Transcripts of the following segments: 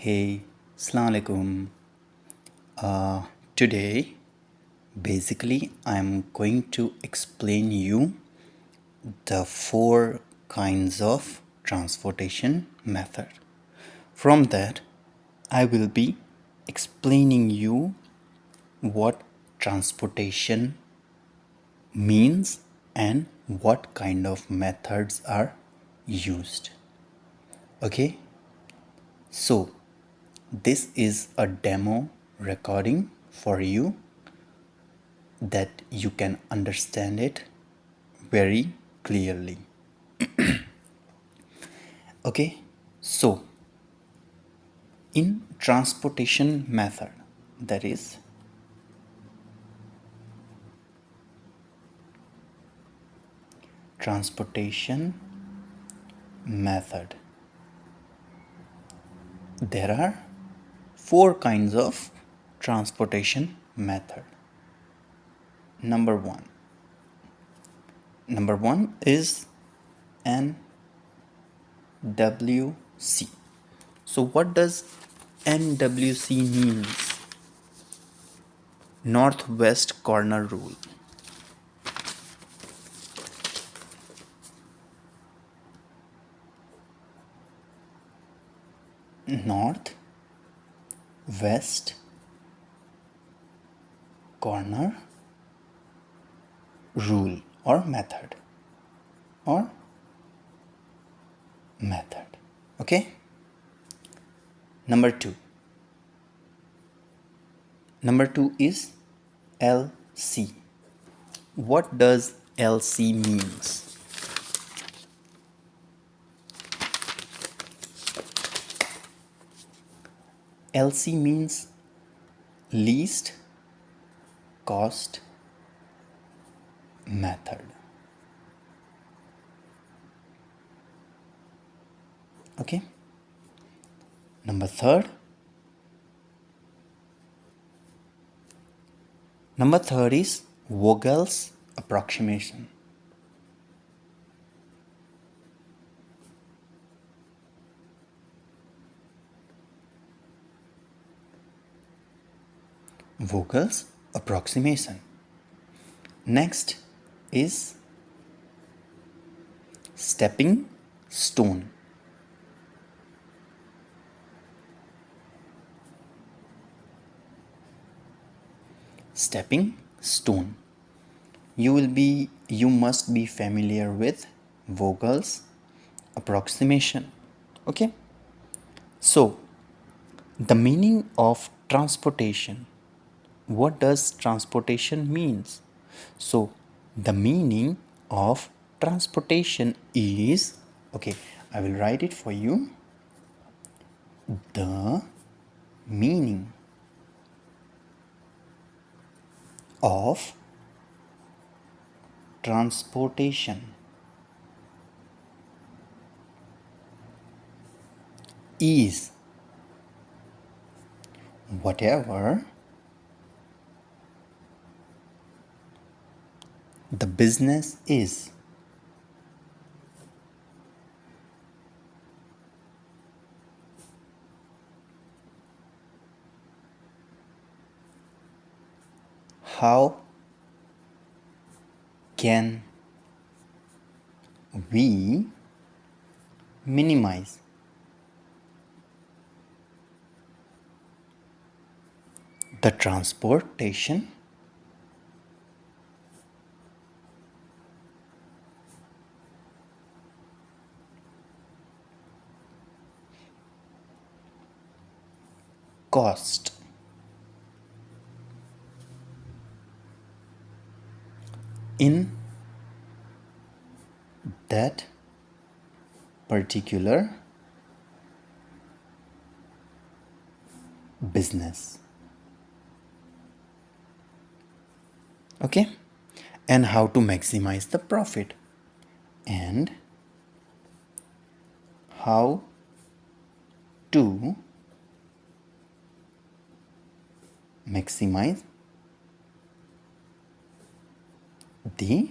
Hey, Assalamu alaikum. Today, basically, I'm going to explain you the four kinds of transportation method. From that, I will be explaining you what transportation means and what kind of methods are used. Okay, so this is a demo recording for you that you can understand it very clearly. Okay, so in transportation method, that is transportation method, there are four kinds of transportation method. Number one is NWC. So what does NWC means? Northwest corner rule. North west corner rule or method. Okay, number two is LC. What does LC means? LC means least cost method. Okay, number third is Vogel's approximation. Vogel's approximation. Next is stepping stone. Stepping stone. You must be familiar with Vogel's approximation. Okay, so the meaning of transportation. What does transportation means? So the meaning of transportation is, okay, I will write it for you. The meaning of transportation is whatever the business is. How can we minimize the transportation cost in that particular business? Okay, and how to maximize the profit, and how to maximize the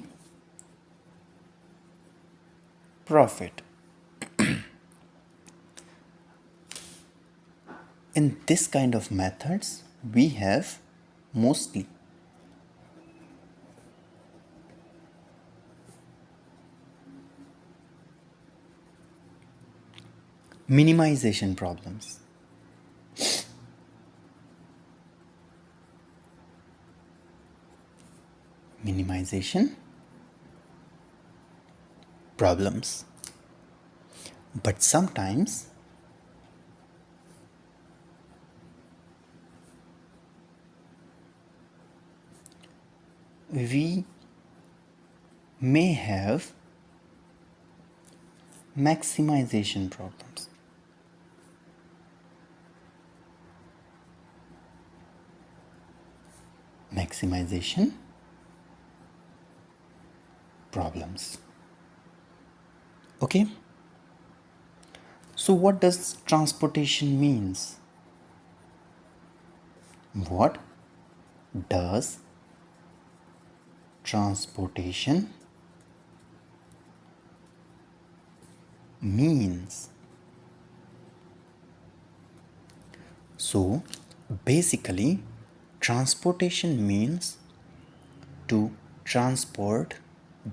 profit. In this kind of methods, we have mostly minimization problems. Minimization problems. But sometimes we may have maximization problems. Maximization problems. Okay? So what does transportation means? What does transportation means? So basically transportation means to transport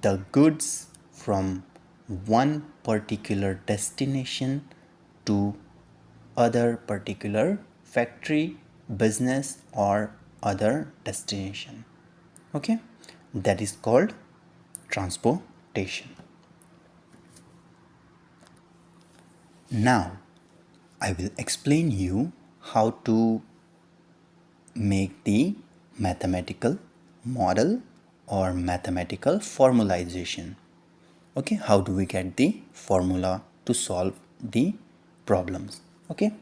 the goods from one particular destination to other particular factory, business or other destination. Okay, that is called transportation. Now I will explain you how to make the mathematical model or mathematical formalization. Okay, how do we get the formula to solve the problems? Okay,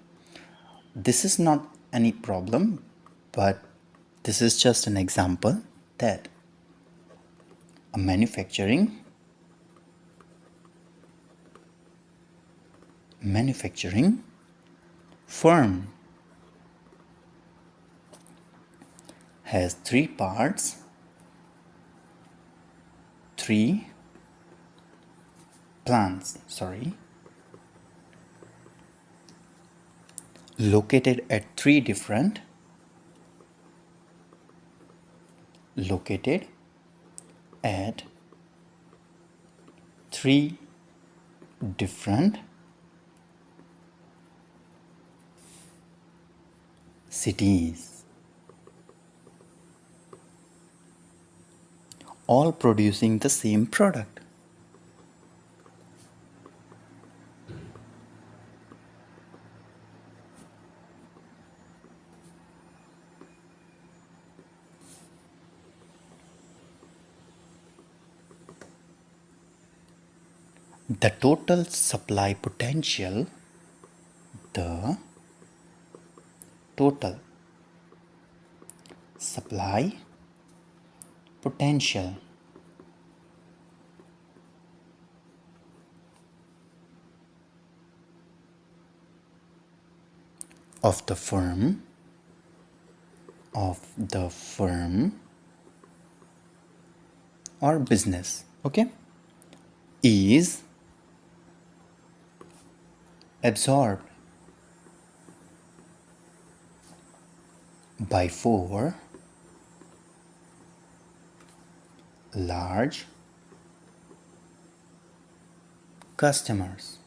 this is not any problem, but this is just an example that a manufacturing firm has three parts, three plants, located at three different cities, all producing the same product. The total supply potential, the total supply potential of the firm or business, okay, is absorbed by four large customers.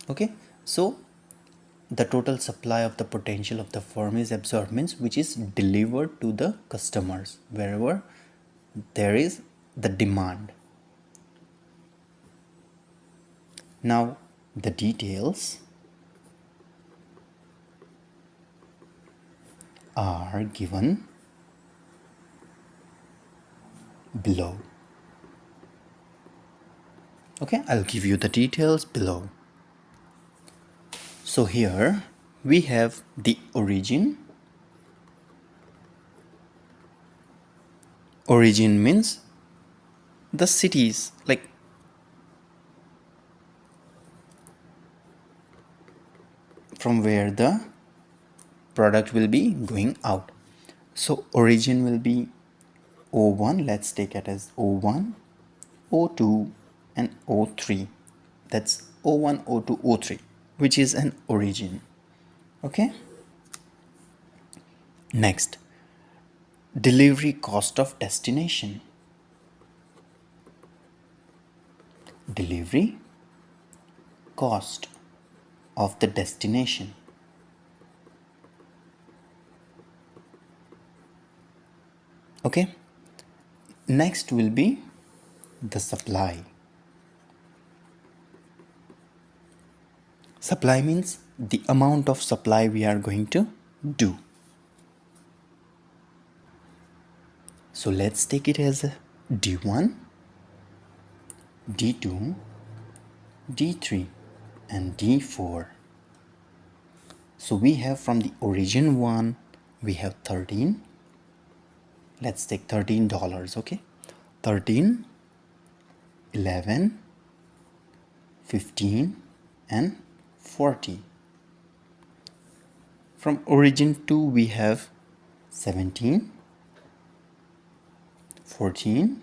Okay, so the total supply of the potential of the firm is absorbed means which is delivered to the customers wherever there is the demand. Now the details are given below. Okay, I'll give you the details below. So here we have the origin. Origin means the cities, like from where the product will be going out. So origin will be O1, let's take it as O1, O2 and O3. That's O1, O2, O3, which is an origin. Okay. Next, delivery cost of destination. Delivery cost of the destination. Okay. Next will be the supply. Supply means the amount of supply we are going to do. So let's take it as a D1, D2, D3 and D4. So we have from the origin 1, we have 13. Let's take $13, okay? 13, 11, 15 and 40. From origin 2 we have 17, 14,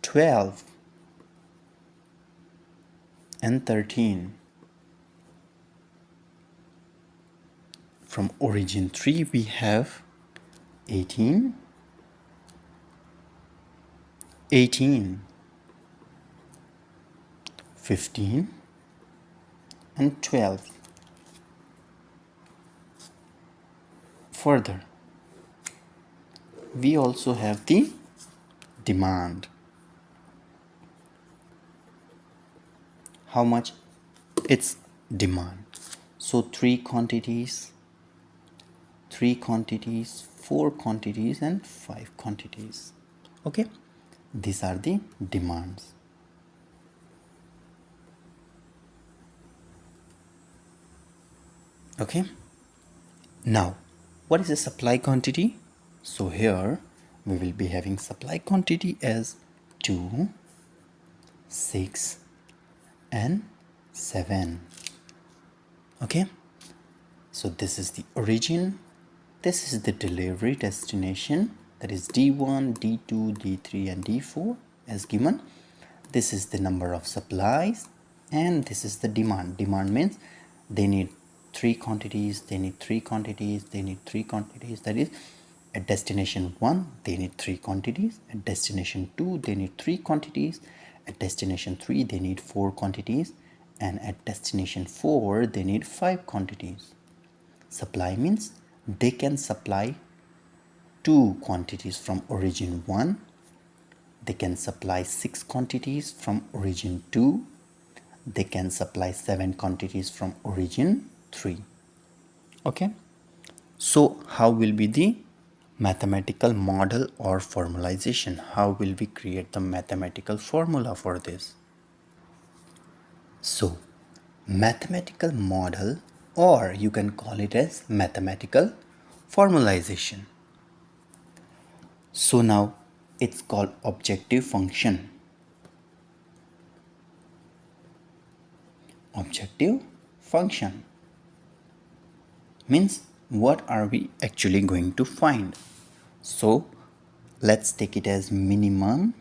12 and 13. From origin 3 we have 18, 18, 15 and 12. Further, we also have the demand. How much? It's demand. So 3 quantities, 4 quantities and 5 quantities. Okay, these are the demands. Okay, now what is a supply quantity? So here we will be having supply quantity as 2, 6 and 7. Okay, so this is the origin, this is the delivery destination, that is D1, D2, D3 and D4 as given. This is the number of supplies and this is the demand. Demand means they need 3 quantities, they need 3 quantities, they need 3 quantities. That is, at destination 1 they need 3 quantities, at destination 2 they need 3 quantities, at destination 3 they need 4 quantities, and at destination 4 they need 5 quantities. Supply means they can supply 2 quantities from origin 1, they can supply 6 quantities from origin 2, they can supply 7 quantities from origin 3. Okay, so how will be the mathematical model or formalization? How will we create the mathematical formula for this? So mathematical model, or you can call it as mathematical formalization. So now it's called objective function. Objective function means what are we actually going to find? So let's take it as minimum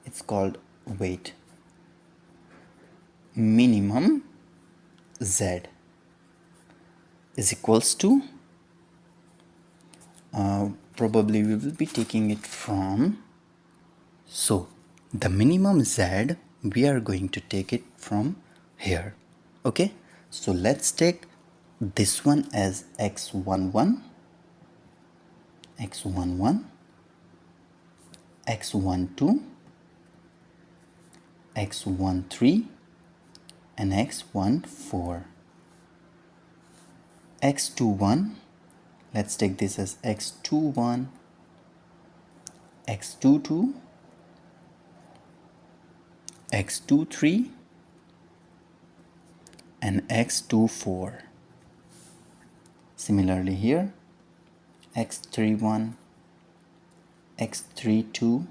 it's called wait minimum z is equals to probably we will be taking it from, so the minimum z we are going to take it from here. Okay, so let's take this one as x11, x11, x12, x13 and x14. x21, let's take this as x21, x22, x23 and x24. Similarly here x31, x32,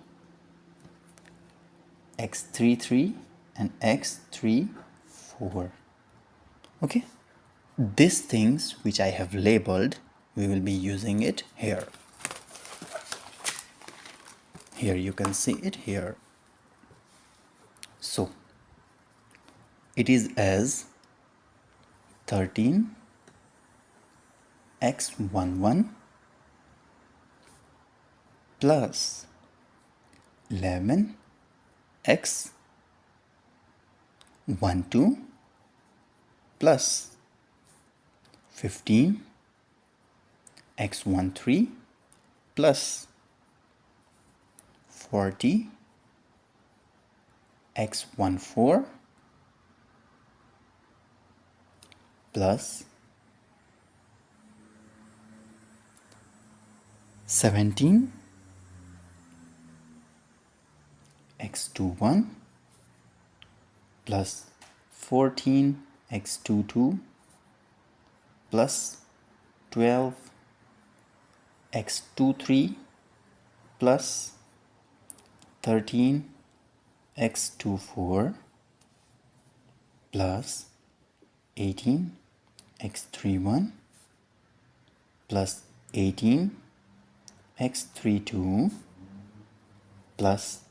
x33 and x34. Okay, these things which I have labeled, we will be using it here. Here you can see it here. So it is as 13x11 plus 11x12 plus 15x13 plus 40x14 plus 17x21 plus 14x22 plus 12x23 plus 13x24 plus 18x31 plus 18x32 plus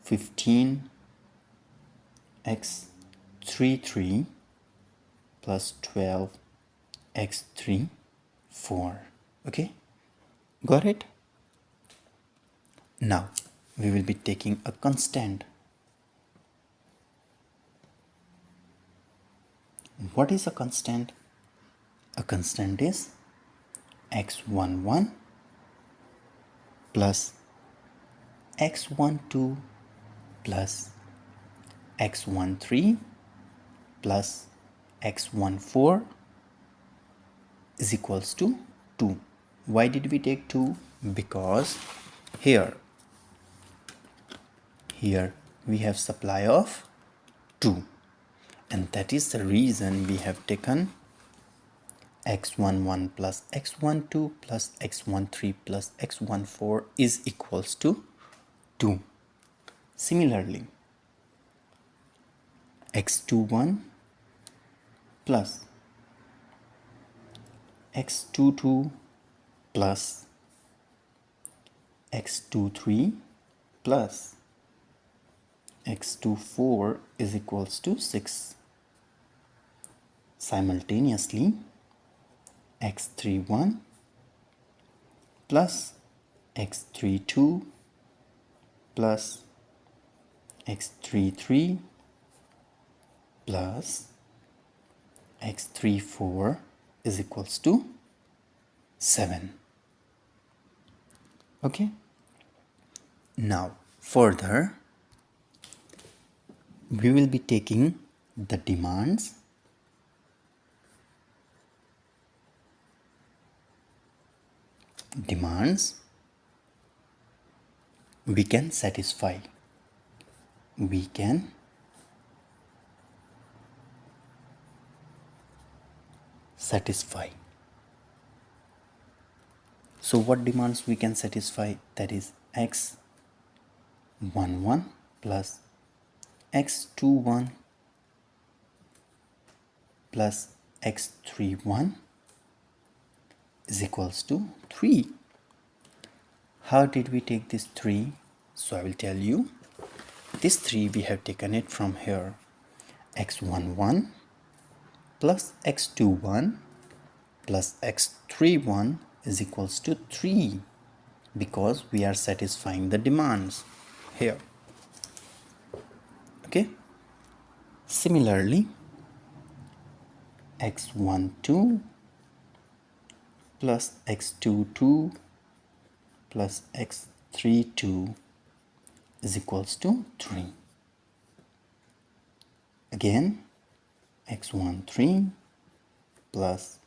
15x33 plus 12x34. Okay, got it? Now we will be taking a constant. What is a constant? A constant is x11 plus x12 plus x13 plus x14 is equals to 2. Why did we take 2? Because here we have supply of 2, and that is the reason we have taken x11 plus x12 plus x13 plus x14 is equals to 2. Similarly, x21 plus x22 plus x23 plus x24 is equals to 6. Simultaneously, x31 plus x32 plus x33 plus x34 is equals to 7. Okay, now further we will be taking the demands we can satisfy. So what demands we can satisfy? That is x11 plus x21 plus x31 is equals to 3. How did we take this 3? So I will tell you. This 3 we have taken it from here. x11 plus x21 plus x31 is equals to 3, because we are satisfying the demands here. Okay, similarly, x12 plus x22 plus x32 is equals to 3. Again, x13 plus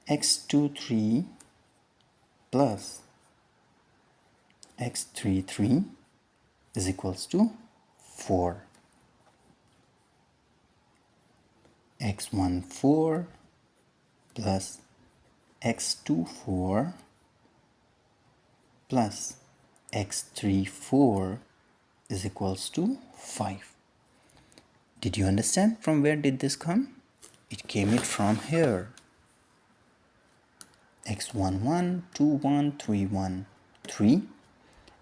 x23 plus x33 is equals to 4. x14 plus x24 plus x34 is equals to 5. Did you understand from where did this come? It came from here. x11, 21, 3, 1, 3,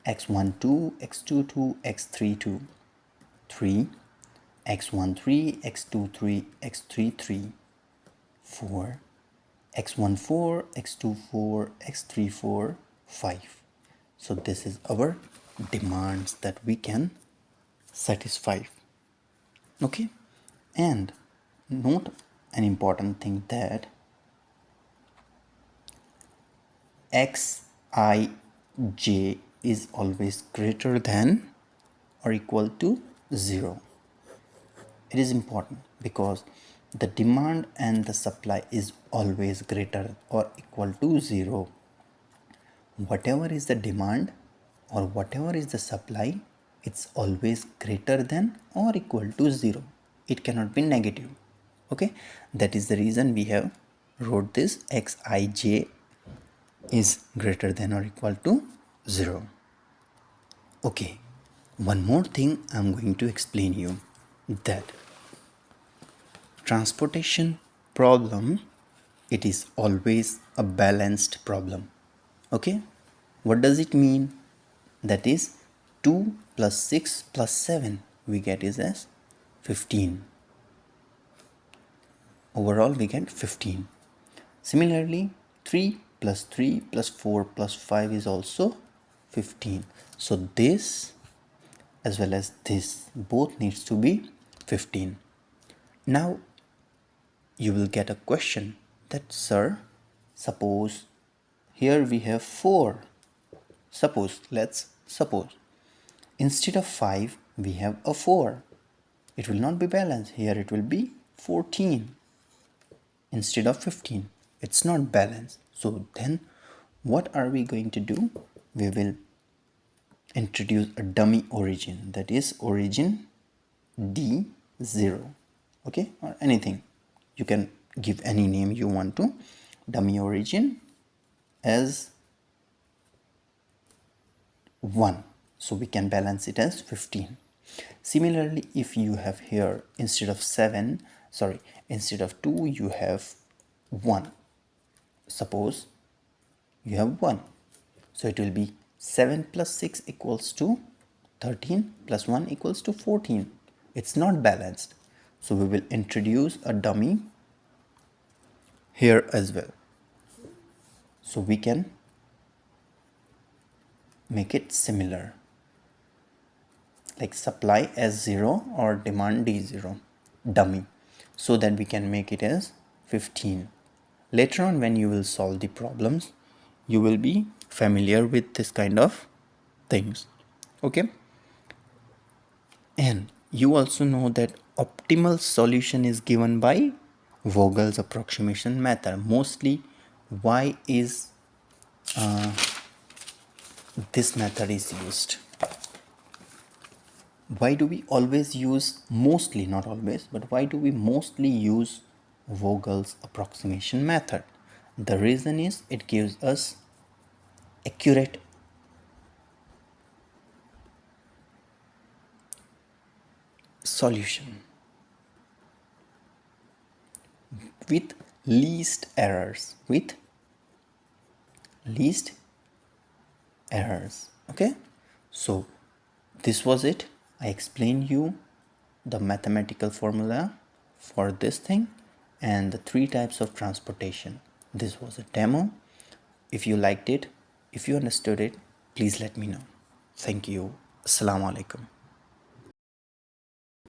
x12, x22, x32, 3, x13, x23, x33, 4, x14, x24, x34, 5. So this is our demands that we can satisfy. Okay, and note an important thing that xij is always greater than or equal to 0. It is important because the demand and the supply is always greater or equal to 0. Whatever is the demand or whatever is the supply, it's always greater than or equal to 0. It cannot be negative. Okay, that is the reason we have wrote this xij is greater than or equal to 0. Okay, one more thing I'm going to explain you, that transportation problem, it is always a balanced problem. Okay, what does it mean? That is 2 plus 6 plus 7 we get is as 15. Overall we get 15. Similarly 3 plus 3 plus 4 plus 5 is also 15. So this as well as this both needs to be 15. Now you will get a question that, sir, suppose here we have 4. Let's suppose instead of 5 we have a 4. It will not be balanced. Here it will be 14 instead of 15. It's not balanced. So then what are we going to do? We will introduce a dummy origin, that is origin D0. Okay, or anything. You can give any name you want to. Dummy origin as 1. So we can balance it as 15. Similarly, if you have here instead of 2 you have 1. Suppose you have 1. So it will be 7 plus 6 equals to 13 plus 1 equals to 14. It's not balanced. So we will introduce a dummy here as well. So we can make it similar, like supply as 0 or demand D0 dummy, so that we can make it as 15. Later on when you will solve the problems, you will be familiar with this kind of things. Okay, and you also know that optimal solution is given by Vogel's approximation method. Mostly why is this method is used? Why do we always use, mostly, not always, but why do we mostly use Vogel's approximation method? The reason is it gives us accurate solution with least errors, okay. So this was it. I explained you the mathematical formula for this thing and the 3 types of transportation. This was a demo. If you liked it, if you understood it, please let me know. Thank you. Assalamu alaikum.